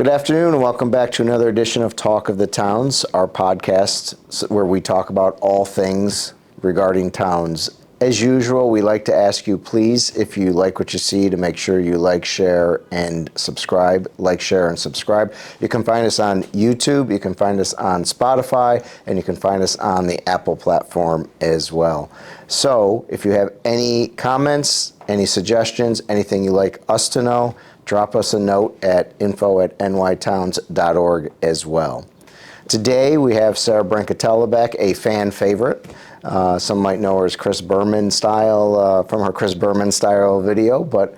Good afternoon and welcome back to another edition of Talk of the Towns, our podcast where we talk about all things regarding towns. As usual, we like to ask you, please, if you like what you see, to make sure you like, share, and subscribe. Like, share, and subscribe. You can find us on YouTube, you can find us on Spotify, and you can find us on the Apple platform as well. So, if you have any comments, any suggestions, anything you'd like us to know, drop us a note at info@nytowns.org as well. Today we have Sarah Brancatella back, a fan favorite. Some might know her as Chris Berman style, from her Chris Berman style video, but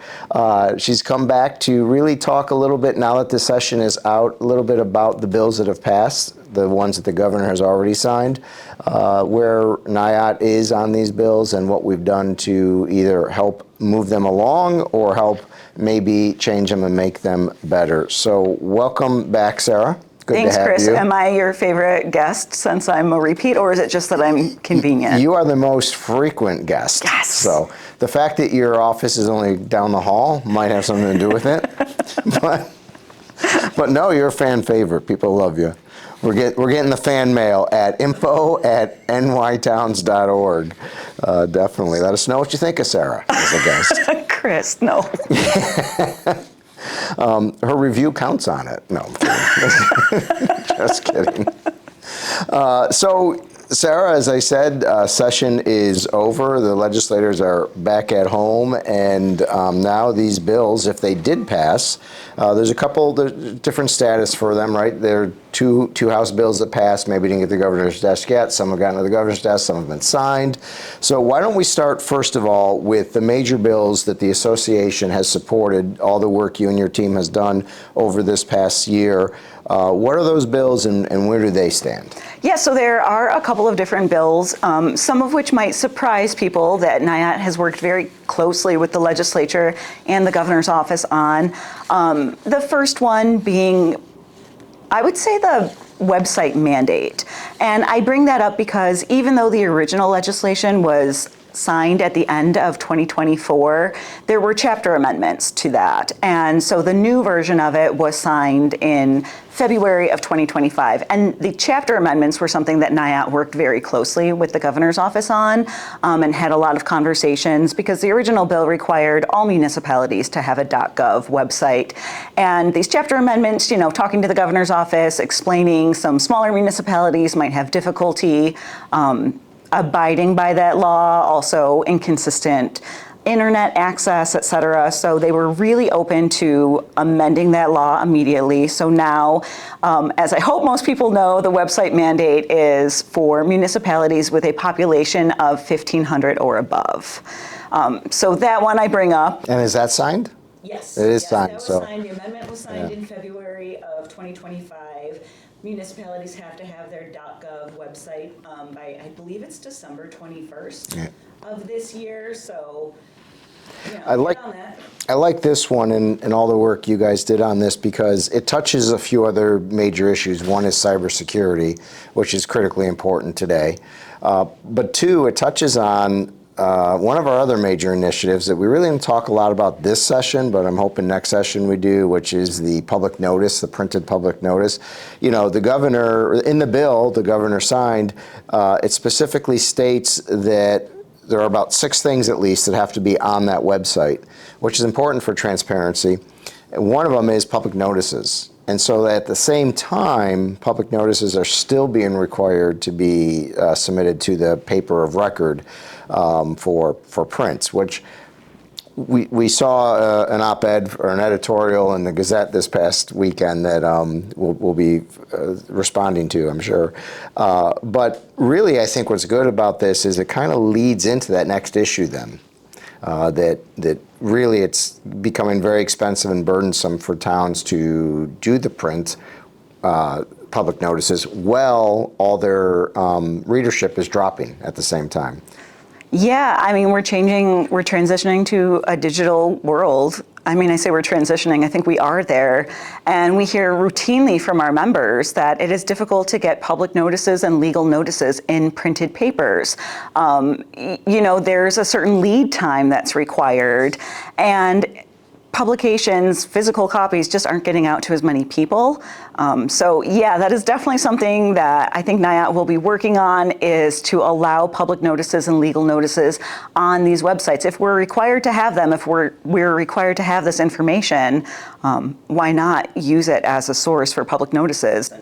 she's come back to really talk a little bit, now that this session is out, a little bit about the bills that have passed, the ones that the governor has already signed, where NYAOT is on these bills and what we've done to either help move them along or help maybe change them and make them better. So welcome back, Sarah. Good Thanks, to have Chris. you. Am I your favorite guest since I'm a repeat, or is it just that I'm convenient? You are the most frequent guest. Yes. So the fact that your office is only down the hall might have something to do with it. but no, you're a fan favorite. People love you. We're getting the fan mail at info@nytowns.org. Definitely. Let us know what you think of Sarah as a guest. Chris, no. Her review counts on it. No, I'm kidding. Just kidding. So, Sarah, as I said, session is over. The legislators are back at home, and now these bills, if they did pass, there's a couple different status for them, right? There are two House bills that passed, maybe didn't get to the governor's desk yet. Some have gotten to the governor's desk, some have been signed. So why don't we start, first of all, with the major bills that the association has supported, all the work you and your team has done over this past year. What are those bills and where do they stand? Yeah, so there are a couple of different bills, some of which might surprise people that NYAOT has worked very closely with the legislature and the governor's office on. The first one being, I would say, the website mandate. And I bring that up because even though the original legislation was signed at the end of 2024, there were chapter amendments to that. And so the new version of it was signed in February of 2025. And the chapter amendments were something that NYAOT worked very closely with the governor's office on, and had a lot of conversations, because the original bill required all municipalities to have a .gov website. And these chapter amendments, talking to the governor's office, explaining some smaller municipalities might have difficulty abiding by that law, also inconsistent internet access, et cetera. So they were really open to amending that law immediately. So now, as I hope most people know, the website mandate is for municipalities with a population of 1,500 or above. So that one I bring up. And is that signed? Yes. It is signed. That was signed. The amendment was signed in February of 2025. Municipalities have to have their .gov website by, I believe it's December 21st of this year. So, I like this one and all the work you guys did on this, because it touches a few other major issues. One is cybersecurity, which is critically important today. But two, it touches on one of our other major initiatives that we really didn't talk a lot about this session, but I'm hoping next session we do, which is the public notice, the printed public notice. The governor, in the bill the governor signed, it specifically states that there are about 6 things at least that have to be on that website, which is important for transparency. And one of them is public notices. And so at the same time, public notices are still being required to be submitted to the paper of record for prints, which we saw an op-ed or an editorial in the Gazette this past weekend that we'll be responding to, I'm sure. But really, I think what's good about this is it kind of leads into that next issue then. That really it's becoming very expensive and burdensome for towns to do the print public notices while all their readership is dropping at the same time. Yeah, I mean, we're transitioning to a digital world. I mean, I say we're transitioning, I think we are there. And we hear routinely from our members that it is difficult to get public notices and legal notices in printed papers. There's a certain lead time that's required. And publications, physical copies just aren't getting out to as many people. So yeah, that is definitely something that I think NYAOT will be working on, is to allow public notices and legal notices on these websites. If we're required to have them, if we're required to have this information, why not use it as a source for public notices?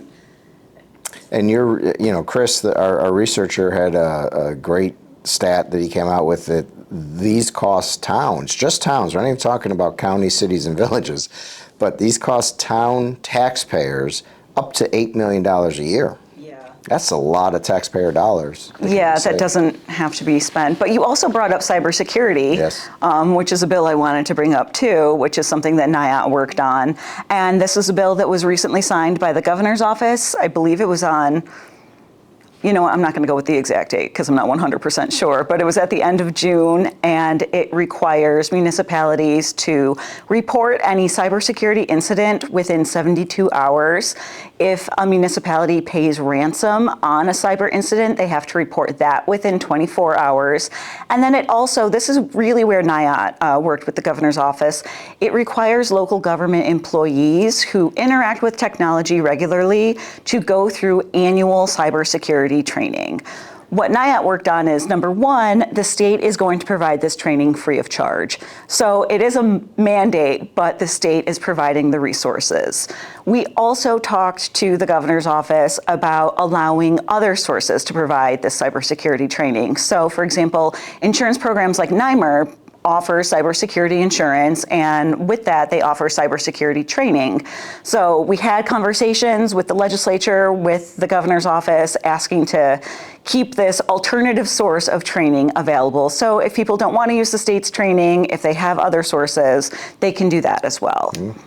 And Chris, our researcher, had a great stat that he came out with, that these cost towns, just towns, we're not even talking about counties, cities, and villages, but these cost town taxpayers up to $8 million a year. Yeah. That's a lot of taxpayer dollars. Yeah, that doesn't have to be spent. But you also brought up cybersecurity, yes. Which is a bill I wanted to bring up too, which is something that NYAOT worked on. And this is a bill that was recently signed by the governor's office. I believe it was on, I'm not going to go with the exact date because I'm not 100% sure, but it was at the end of June, and it requires municipalities to report any cybersecurity incident within 72 hours. If a municipality pays ransom on a cyber incident, they have to report that within 24 hours. And then it also, this is really where NYAOT worked with the governor's office, it requires local government employees who interact with technology regularly to go through annual cybersecurity training. What NYAOT worked on is, number one, the state is going to provide this training free of charge. So it is a mandate, but the state is providing the resources. We also talked to the governor's office about allowing other sources to provide this cybersecurity training. So for example, insurance programs like NYMER offer cybersecurity insurance, and with that, they offer cybersecurity training. So we had conversations with the legislature, with the governor's office, asking to keep this alternative source of training available. So if people don't want to use the state's training, if they have other sources, they can do that as well. Mm-hmm.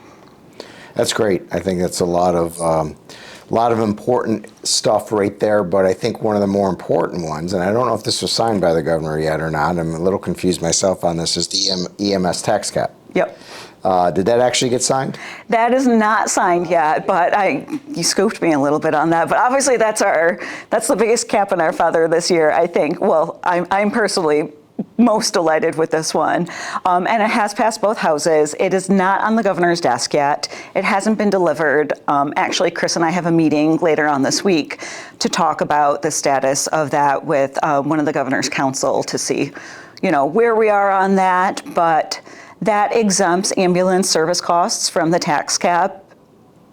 That's great. I think that's a lot of important stuff right there, but I think one of the more important ones, and I don't know if this was signed by the governor yet or not, I'm a little confused myself on this, is the EMS tax cap. Yep. Did that actually get signed? That is not signed yet, but you scooped me a little bit on that. But obviously that's the biggest cap in our feather this year, I think. Well, I'm personally most delighted with this one. And it has passed both houses. It is not on the governor's desk yet. It hasn't been delivered. Actually, Chris and I have a meeting later on this week to talk about the status of that with one of the governor's counsel to see, where we are on that. But that exempts ambulance service costs from the tax cap.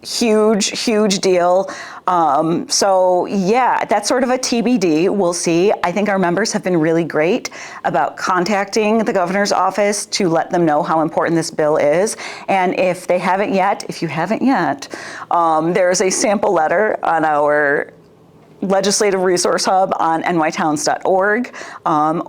Huge deal. So yeah, that's sort of a TBD. We'll see. I think our members have been really great about contacting the governor's office to let them know how important this bill is. And if you haven't yet, there's a sample letter on our legislative resource hub on nytowns.org,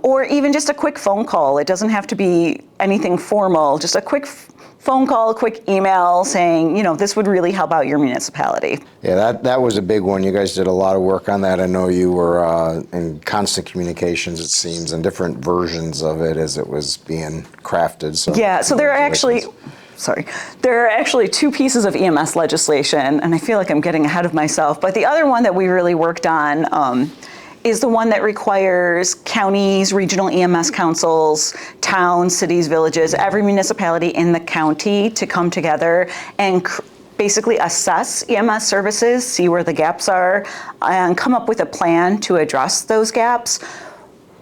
or even just a quick phone call. It doesn't have to be anything formal, just a quick phone call, a quick email saying, this would really help out your municipality. Yeah, that was a big one. You guys did a lot of work on that. I know you were in constant communications, it seems, and different versions of it as it was being crafted. So yeah, so there are actually two pieces of EMS legislation, and I feel like I'm getting ahead of myself, but the other one that we really worked on is the one that requires counties, regional EMS councils, towns, cities, villages, every municipality in the county to come together and basically assess EMS services, see where the gaps are, and come up with a plan to address those gaps.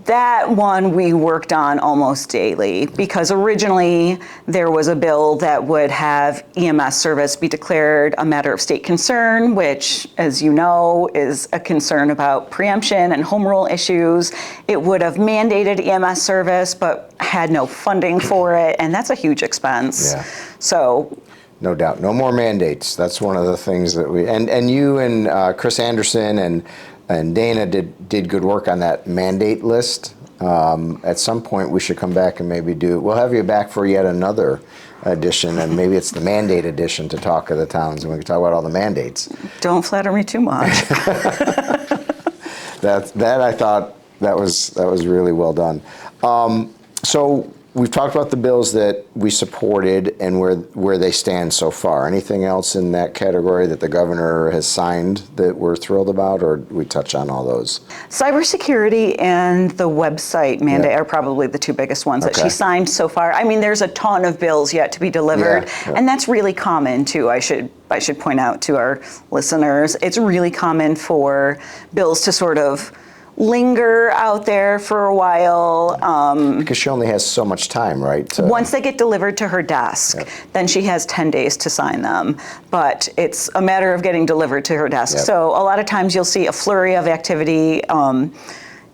That one we worked on almost daily, because originally there was a bill that would have EMS service be declared a matter of state concern, which, as you know, is a concern about preemption and home rule issues. It would have mandated EMS service, but had no funding for it, and that's a huge expense. Yeah. So. No doubt. No more mandates. That's one of the things that and you and Chris Anderson and Dana did good work on that mandate list. At some point, we should come back and maybe we'll have you back for yet another edition, and maybe it's the mandate edition to talk of the towns, and we can talk about all the mandates. Don't flatter me too much. That I thought that was really well done. So we've talked about the bills that we supported and where they stand so far. Anything else in that category that the governor has signed that we're thrilled about, or we touch on all those? Cybersecurity and the website mandate are probably the two biggest ones that she signed so far. I mean, there's a ton of bills yet to be delivered, and that's really common too. I should point out to our listeners, it's really common for bills to sort of linger out there for a while. Because she only has so much time, right? Once they get delivered to her desk, then she has 10 days to sign them. But it's a matter of getting delivered to her desk. So a lot of times you'll see a flurry of activity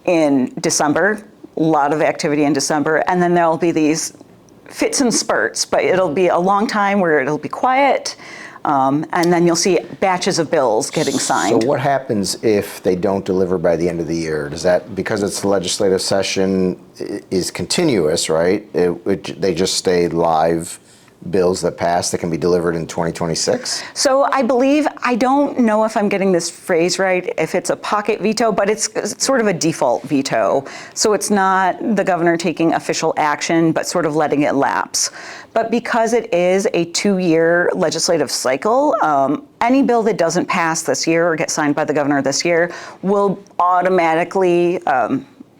in December, a lot of activity in December, and then there'll be these fits and spurts, but it'll be a long time where it'll be quiet. And then you'll see batches of bills getting signed. So what happens if they don't deliver by the end of the year? Does that, because it's the legislative session is continuous, right? They just stay live bills that pass that can be delivered in 2026? So I believe, I don't know if I'm getting this phrase right, if it's a pocket veto, but it's sort of a default veto. So it's not the governor taking official action, but sort of letting it lapse. But because it is a 2-year legislative cycle, any bill that doesn't pass this year or get signed by the governor this year will automatically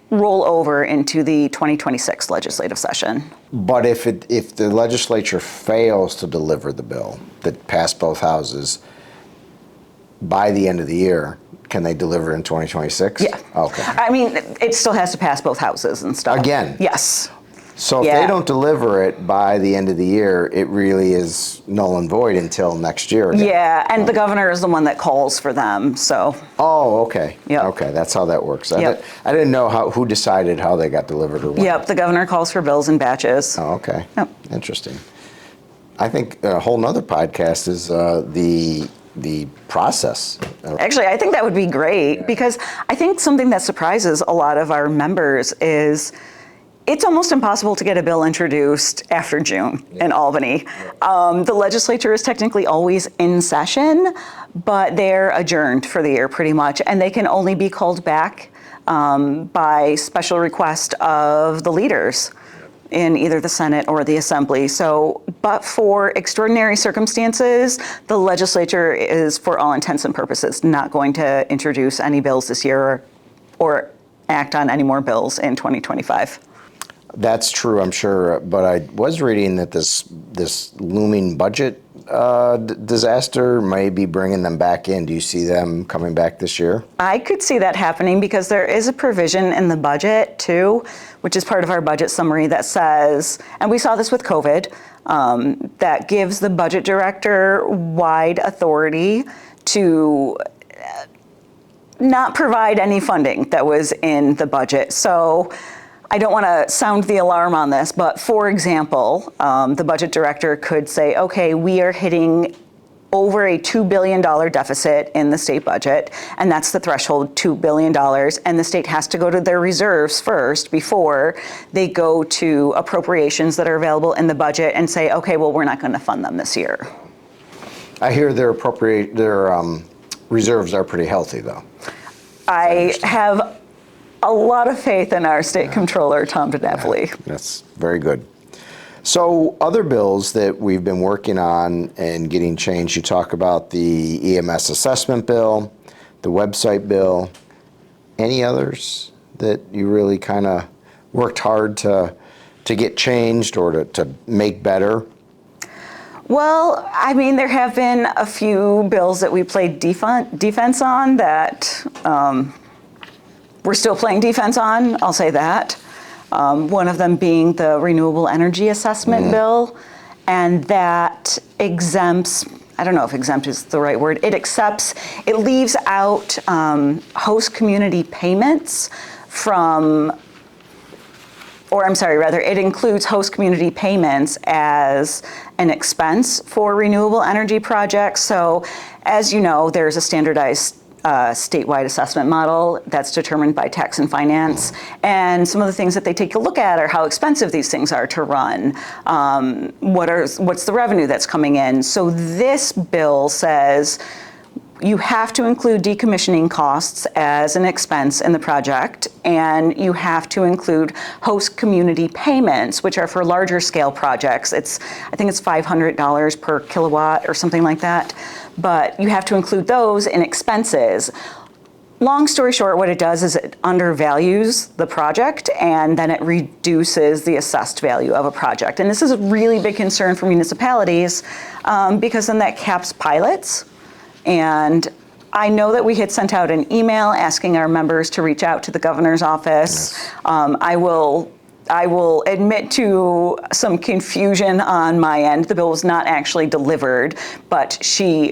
roll over into the 2026 legislative session. But if the legislature fails to deliver the bill that passed both houses by the end of the year, can they deliver in 2026? Yeah. Okay. I mean, it still has to pass both houses and stuff. Again? Yes. So if they don't deliver it by the end of the year, it really is null and void until next year again. Yeah, and the governor is the one that calls for them, so. Oh, okay. Yep. Okay, that's how that works. Yep. I didn't know who decided how they got delivered or what. Yep, the governor calls for bills in batches. Oh, okay. Yep. Interesting. I think a whole nother podcast is the process. Actually, I think that would be great because I think something that surprises a lot of our members is it's almost impossible to get a bill introduced after June in Albany. The legislature is technically always in session, but they're adjourned for the year pretty much, and they can only be called back by special request of the leaders in either the Senate or the Assembly. So, but for extraordinary circumstances, the legislature is, for all intents and purposes, not going to introduce any bills this year or act on any more bills in 2025. That's true, I'm sure, but I was reading that this looming budget disaster may be bringing them back in. Do you see them coming back this year? I could see that happening because there is a provision in the budget too, which is part of our budget summary that says, and we saw this with COVID, that gives the budget director wide authority to not provide any funding that was in the budget. So I don't want to sound the alarm on this, but for example, the budget director could say, okay, we are hitting over a $2 billion deficit in the state budget, and that's the threshold, $2 billion, and the state has to go to their reserves first before they go to appropriations that are available in the budget and say, okay, well, we're not going to fund them this year. I hear their reserves are pretty healthy, though. I have a lot of faith in our state comptroller, Tom DiNapoli. That's very good. So other bills that we've been working on and getting changed, you talk about the EMS assessment bill, the website bill. Any others that you really kind of worked hard to get changed or to make better? Well, I mean, there have been a few bills that we played defense on that we're still playing defense on, I'll say that. One of them being the renewable energy assessment bill, and that exempts, I don't know if exempt is the right word, it leaves out host community payments from, or I'm sorry, rather, it includes host community payments as an expense for renewable energy projects. So as you know, there's a standardized statewide assessment model that's determined by Tax and Finance. And some of the things that they take a look at are how expensive these things are to run. What's the revenue that's coming in? So this bill says You have to include decommissioning costs as an expense in the project, and you have to include host community payments, which are for larger scale projects. I think it's $500 per kilowatt or something like that, but you have to include those in expenses. Long story short, what it does is it undervalues the project, and then it reduces the assessed value of a project. And this is a really big concern for municipalities because then that caps pilots. And I know that we had sent out an email asking our members to reach out to the governor's office. Yes. I will admit to some confusion on my end. The bill was not actually delivered, but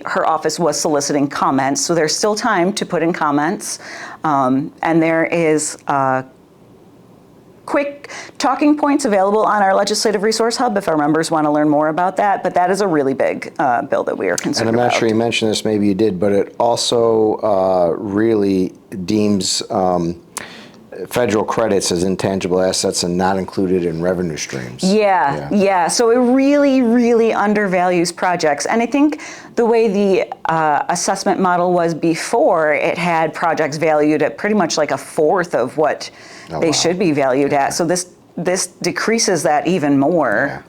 her office was soliciting comments, so there's still time to put in comments. And there is quick talking points available on our Legislative Resource Hub if our members want to learn more about that, but that is a really big bill that we are concerned about. And I'm not sure you mentioned this, maybe you did, but it also really deems federal credits as intangible assets and not included in revenue streams. Yeah. So it really, really undervalues projects. And I think the way the assessment model was before, it had projects valued at pretty much like a fourth of what they should be valued at. So this decreases that even more. Yeah.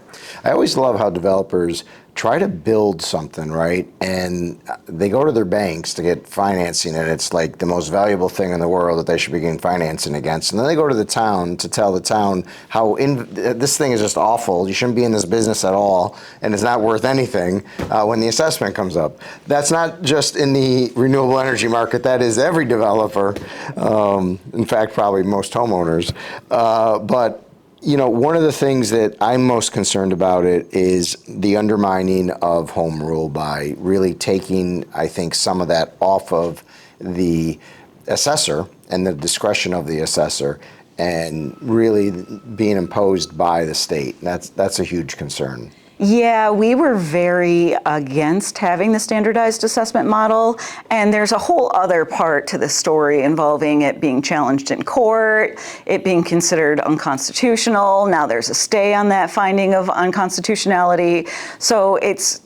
I always love how developers try to build something, right? And they go to their banks to get financing, and it's like the most valuable thing in the world that they should be getting financing against. And then they go to the town to tell the town how this thing is just awful. You shouldn't be in this business at all, and it's not worth anything when the assessment comes up. That's not just in the renewable energy market. That is every developer. In fact, probably most homeowners. But one of the things that I'm most concerned about it is the undermining of home rule by really taking, I think, some of that off of the assessor and the discretion of the assessor and really being imposed by the state. That's a huge concern. Yeah, we were very against having the standardized assessment model, and there's a whole other part to the story involving it being challenged in court, it being considered unconstitutional. Now there's a stay on that finding of unconstitutionality. So it's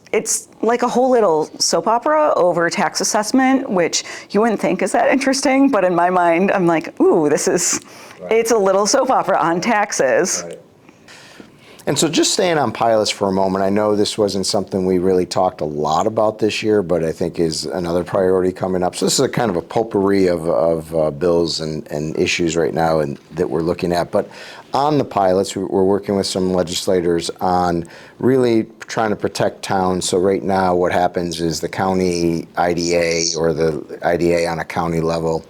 like a whole little soap opera over tax assessment, which you wouldn't think is that interesting, but in my mind, I'm like, ooh, it's a little soap opera on taxes. Right. And so just staying on pilots for a moment, I know this wasn't something we really talked a lot about this year, but I think is another priority coming up. So this is a kind of a potpourri of bills and issues right now that we're looking at. But on the pilots, we're working with some legislators on really trying to protect towns. So right now what happens is the county IDA or the IDA on a county level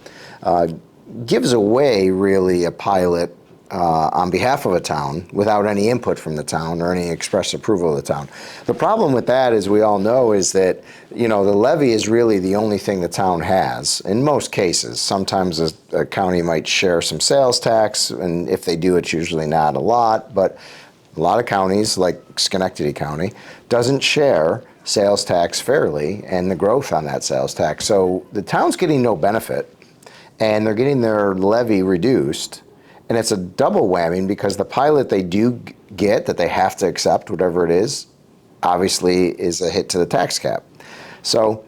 gives away really a pilot on behalf of a town without any input from the town or any express approval of the town. The problem with that, as we all know, is that the levy is really the only thing the town has in most cases. Sometimes a county might share some sales tax, and if they do, it's usually not a lot, but a lot of counties, like Schenectady County, doesn't share sales tax fairly and the growth on that sales tax. So the town's getting no benefit, and they're getting their levy reduced. And it's a double whammy because the pilot they do get that they have to accept, whatever it is, obviously is a hit to the tax cap. So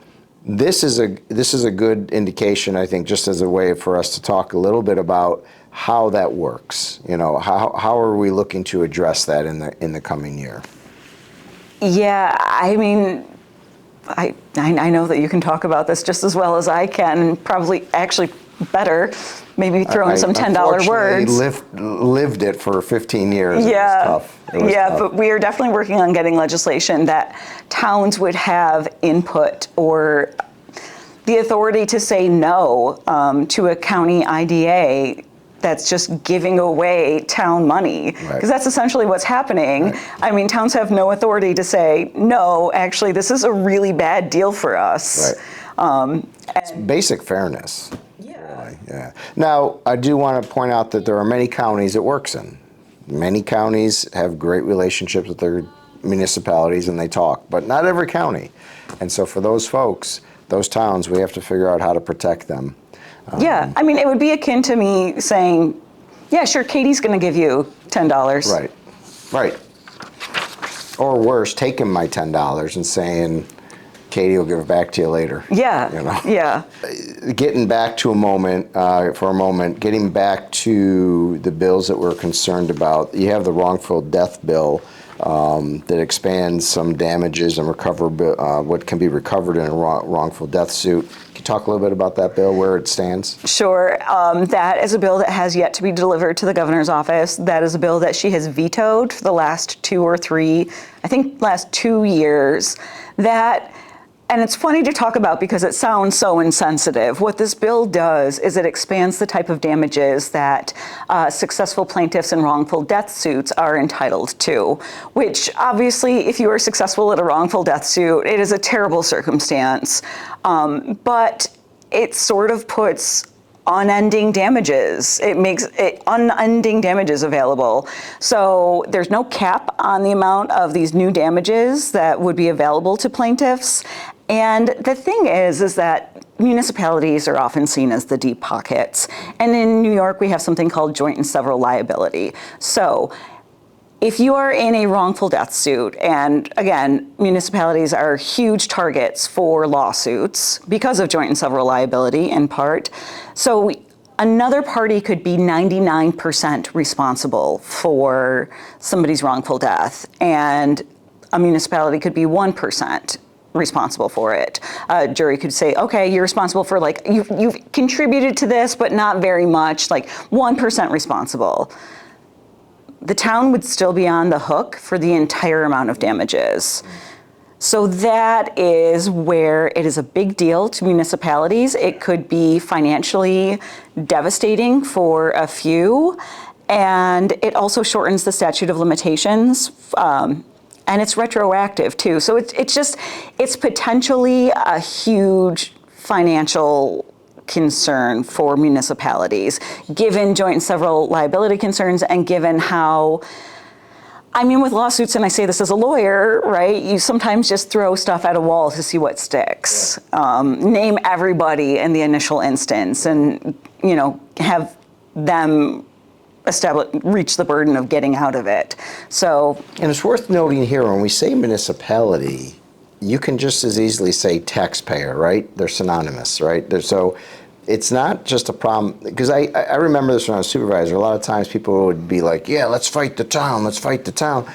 this is a good indication, I think, just as a way for us to talk a little bit about how that works. How are we looking to address that in the coming year? Yeah, I mean, I know that you can talk about this just as well as I can, probably actually better. Maybe throw in some $10 words. I lived it for 15 years. Yeah, it was tough. But we are definitely working on getting legislation that towns would have input or the authority to say no to a county IDA that's just giving away town money. Because that's essentially what's happening. Right. I mean, towns have no authority to say, no, actually, this is a really bad deal for us. Right. It's basic fairness. Yeah. Now, I do want to point out that there are many counties it works in. Many counties have great relationships with their municipalities and they talk, but not every county. And so for those folks, those towns, we have to figure out how to protect them. Yeah, I mean, it would be akin to me saying, yeah, sure, Katie's going to give you $10. Right. Or worse, taking my $10 and saying, Katie will give it back to you later. Yeah, You know? yeah. Getting back to getting back to the bills that we're concerned about, you have the wrongful death bill that expands some damages and what can be recovered in a wrongful death suit. Can you talk a little bit about that bill, where it stands? Sure. That is a bill that has yet to be delivered to the governor's office. That is a bill that she has vetoed for the last 2 or 3, I think last 2 years. And it's funny to talk about because it sounds so insensitive. What this bill does is it expands the type of damages that successful plaintiffs in wrongful death suits are entitled to, which obviously, if you are successful at a wrongful death suit, it is a terrible circumstance. But it sort of puts unending damages. It makes unending damages available. So there's no cap on the amount of these new damages that would be available to plaintiffs. And the thing is that municipalities are often seen as the deep pockets. And in New York, we have something called joint and several liability. So if you are in a wrongful death suit, and again, municipalities are huge targets for lawsuits because of joint and several liability in part. So another party could be 99% responsible for somebody's wrongful death, and a municipality could be 1% responsible for it. A jury could say, okay, you're responsible for you've contributed to this, but not very much, 1% responsible. The town would still be on the hook for the entire amount of damages. So that is where it is a big deal to municipalities. It could be financially devastating for a few, and it also shortens the statute of limitations, and it's retroactive too. So it's potentially a huge financial concern for municipalities, given joint and several liability concerns, and given how, with lawsuits, and I say this as a lawyer, right, you sometimes just throw stuff at a wall to see what sticks. Yeah. Name everybody in the initial instance and, have them reach the burden of getting out of it. So, and it's worth noting here, when we say municipality, you can just as easily say taxpayer, right? They're synonymous, right? So it's not just a problem, because I remember this when I was supervisor. A lot of times people would be like, yeah, let's fight the town, let's fight the town.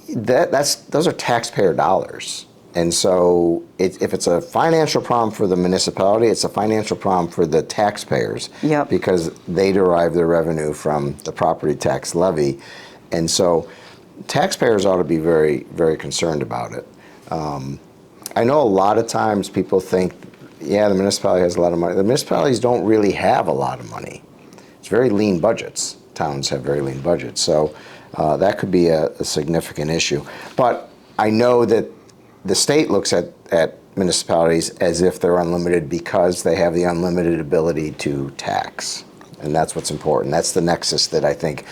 Those are taxpayer dollars. And so if it's a financial problem for the municipality, it's a financial problem for the taxpayers. Yep. Because they derive their revenue from the property tax levy. And so taxpayers ought to be very, very concerned about it. I know a lot of times people think, yeah, the municipality has a lot of money. The municipalities don't really have a lot of money. It's very lean budgets. Towns have very lean budgets. So that could be a significant issue. But I know that the state looks at municipalities as if they're unlimited because they have the unlimited ability to tax. And that's what's important. That's the nexus that I think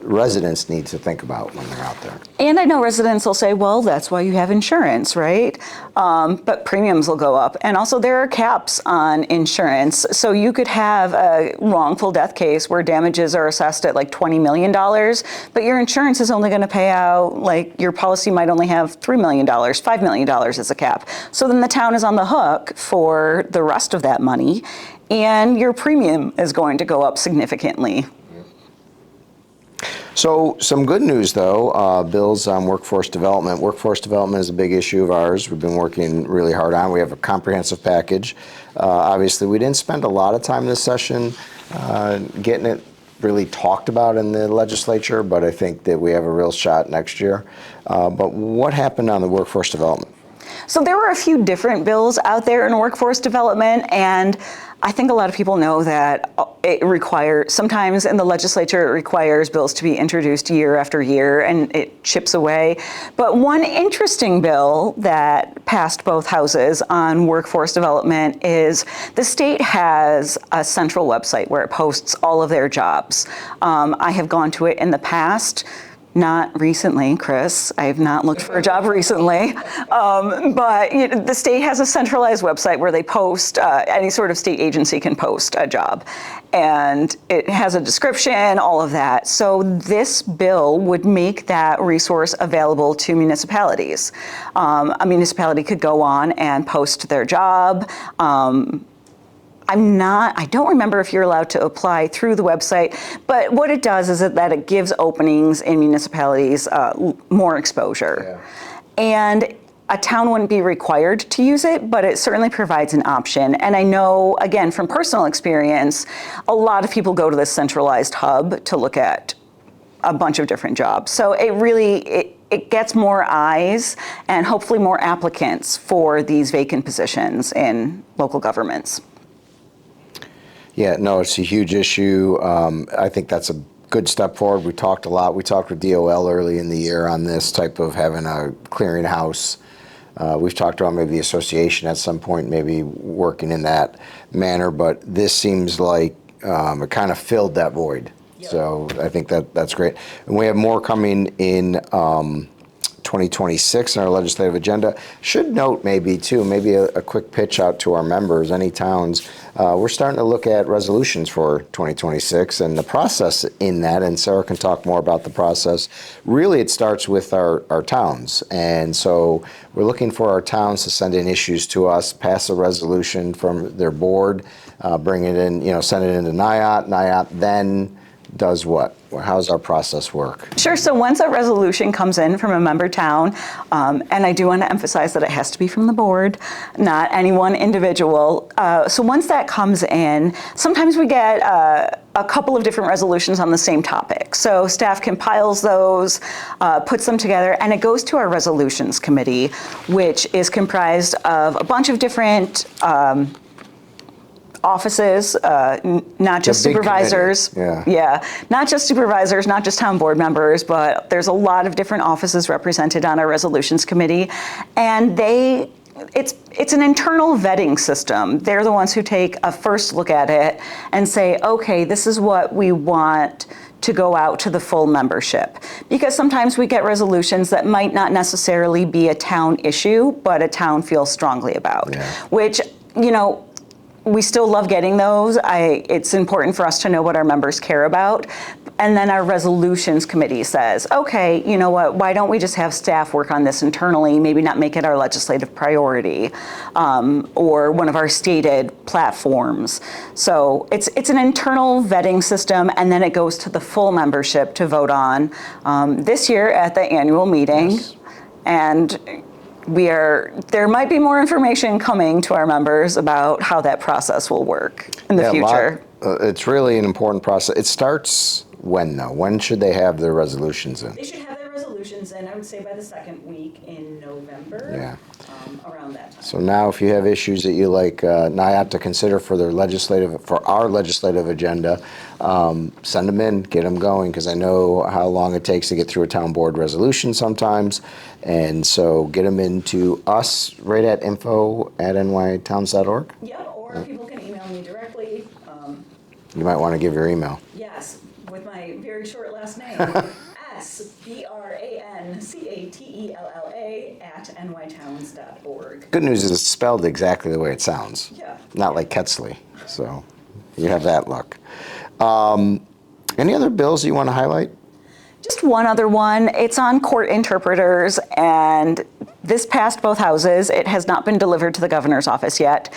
residents need to think about when they're out there. And I know residents will say, well, that's why you have insurance, right? But premiums will go up. And also there are caps on insurance. So you could have a wrongful death case where damages are assessed at $20 million, but your insurance is only going to pay out, your policy might only have $3 million, $5 million as a cap. So then the town is on the hook for the rest of that money, and your premium is going to go up significantly. So some good news, though, bills on workforce development. Workforce development is a big issue of ours. We've been working really hard on. We have a comprehensive package. Obviously, we didn't spend a lot of time this session getting it really talked about in the legislature, but I think that we have a real shot next year. But what happened on the workforce development? So there were a few different bills out there in workforce development, and I think a lot of people know that sometimes in the legislature, it requires bills to be introduced year after year, and it chips away. But one interesting bill that passed both houses on workforce development is the state has a central website where it posts all of their jobs. I have gone to it in the past. Not recently, Chris. I have not looked for a job recently. But the state has a centralized website where they post, any sort of state agency can post a job. And it has a description, all of that. So this bill would make that resource available to municipalities. A municipality could go on and post their job. I don't remember if you're allowed to apply through the website, but what it does is that it gives openings in municipalities more exposure. Yeah. And a town wouldn't be required to use it, but it certainly provides an option. And I know, again, from personal experience, a lot of people go to this centralized hub to look at a bunch of different jobs. So it gets more eyes and hopefully more applicants for these vacant positions in local governments. Yeah, no, it's a huge issue. I think that's a good step forward. We talked a lot. We talked with DOL early in the year on this type of having a clearinghouse. We've talked about maybe the association at some point, maybe working in that manner, but this seems like it kind of filled that void. Yep. So I think that's great. And we have more coming in 2026 in our legislative agenda. Should note maybe a quick pitch out to our members, any towns. We're starting to look at resolutions for 2026 and the process in that, and Sarah can talk more about the process. Really, it starts with our towns, and so we're looking for our towns to send in issues to us, pass a resolution from their board, bring it in, send it into NYAOT. NYAOT then does what? How's our process work? Sure. So once a resolution comes in from a member town, and I do want to emphasize that it has to be from the board, not any one individual. So once that comes in, sometimes we get a couple of different resolutions on the same topic. So staff compiles those, puts them together, and it goes to our resolutions committee, which is comprised of a bunch of different offices, not just supervisors. Yeah, not just supervisors, not just town board members, but there's a lot of different offices represented on our resolutions committee, and it's an internal vetting system. They're the ones who take a first look at it and say, okay, this is what we want to go out to the full membership. Because sometimes we get resolutions that might not necessarily be a town issue, but a town feels strongly about, which, we still love getting those. It's important for us to know what our members care about. And then our resolutions committee says, okay, you know what, why don't we just have staff work on this internally, maybe not make it our legislative priority, or one of our stated platforms. So it's an internal vetting system, and then it goes to the full membership to vote on this year at the annual meeting. Yes. And there might be more information coming to our members about how that process will work in the future. It's really an important process. It starts when, though? When should they have their resolutions in? They should have their resolutions in, I would say, by the second week in November. Yeah. Around that time. So now if you have issues that you like NYAOT to consider for our legislative agenda, send them in, get them going, because I know how long it takes to get through a town board resolution sometimes. And so get them into us right at info@nytowns.org. Yeah, or people can email me directly. You might want to give your email. Yes, with my very short last name. SBrancatella@nytowns.org. Good news is it's spelled exactly the way it sounds. Yeah. Not like Ketsley. So you have that luck. Any other bills you want to highlight? Just one other one. It's on court interpreters, and this passed both houses. It has not been delivered to the governor's office yet.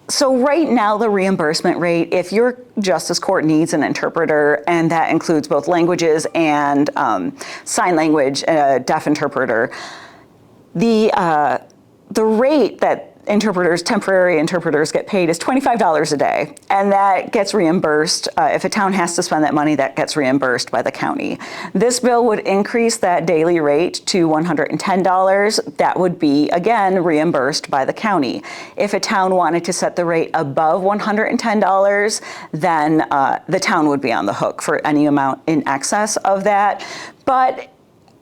So right now, the reimbursement rate, if your justice court needs an interpreter, and that includes both languages and sign language, deaf interpreter, the rate that temporary interpreters get paid is $25 a day, and that gets reimbursed. If a town has to spend that money, that gets reimbursed by the county. This bill would increase that daily rate to $110. That would be, again, reimbursed by the county. If a town wanted to set the rate above $110, then the town would be on the hook for any amount in excess of that. But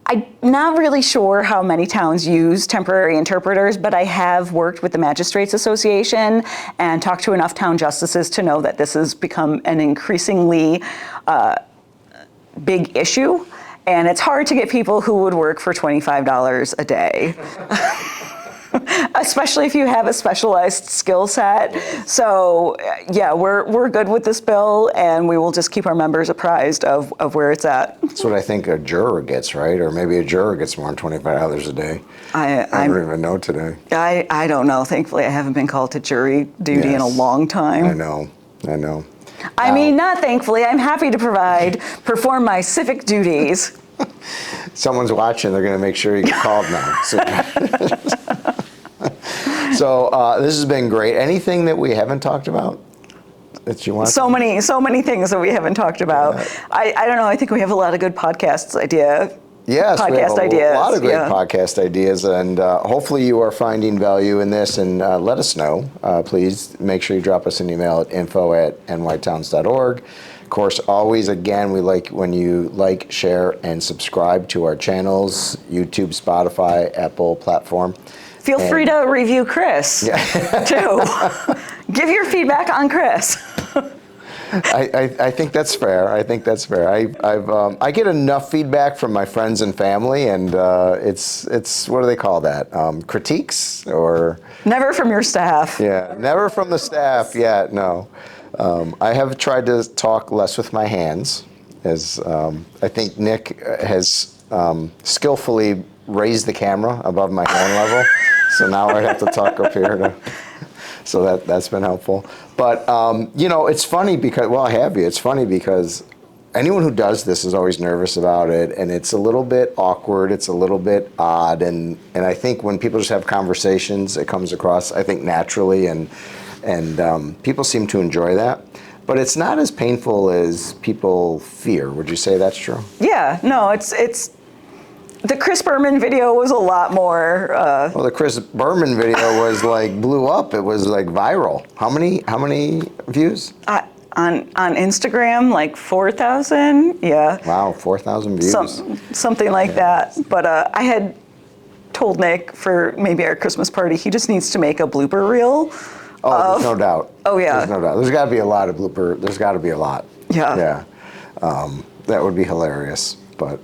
I'm not really sure how many towns use temporary interpreters, but I have worked with the Magistrates Association and talked to enough town justices to know that this has become an increasingly big issue. And it's hard to get people who would work for $25 a day. Especially if you have a specialized skill set. So yeah, we're good with this bill, and we will just keep our members apprised of where it's at. That's what I think a juror gets, right? Or maybe a juror gets more than $25 a day. I don't even know today. I don't know. Thankfully, I haven't been called to jury duty in a long time. I know. I mean, not thankfully. I'm happy to perform my civic duties. Someone's watching. They're going to make sure you get called now. So this has been great. Anything that we haven't talked about that you want? So many things that we haven't talked about. I don't know. I think we have a lot of good podcasts ideas. Yes, we have ideas. A lot of great podcast ideas, and hopefully you are finding value in this, and let us know. Please make sure you drop us an email at info@nytowns.org. Of course, always, again, we like when you like, share, and subscribe to our channels, YouTube, Spotify, Apple platform. Feel free to review Chris, too. Give your feedback on Chris. I think that's fair. I get enough feedback from my friends and family, and it's what do they call that? Critiques or? Never from your staff. Yeah, never from the staff. Yeah, no. I have tried to talk less with my hands, as I think Nick has skillfully raised the camera above my hand level. So now I have to talk up here so that's been helpful. But, it's funny because, it's funny because anyone who does this is always nervous about it, and it's a little bit awkward, it's a little bit odd, and I think when people just have conversations, it comes across, I think, naturally, and people seem to enjoy that. But it's not as painful as people fear. Would you say that's true? Yeah, no, it's the Chris Berman video was a lot more. Well, the Chris Berman video was blew up. It was viral. How many views? On Instagram, 4,000. Yeah. Wow, 4,000 views. Something like that. But I had told Nick for maybe our Christmas party, he just needs to make a blooper reel. Oh, there's no doubt. Oh yeah. There's no doubt. There's got to be a lot of blooper. There's got to be a lot. Yeah. Yeah. That would be hilarious, but.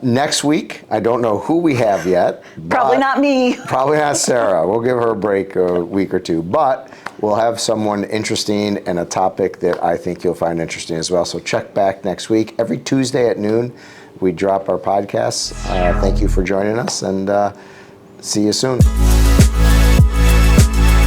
Next week, I don't know who we have yet. Probably not me. Probably not Sarah. We'll give her a break a week or two. But we'll have someone interesting and a topic that I think you'll find interesting as well. So check back next week. Every Tuesday at noon, we drop our podcasts. Thank you for joining us, and see you soon.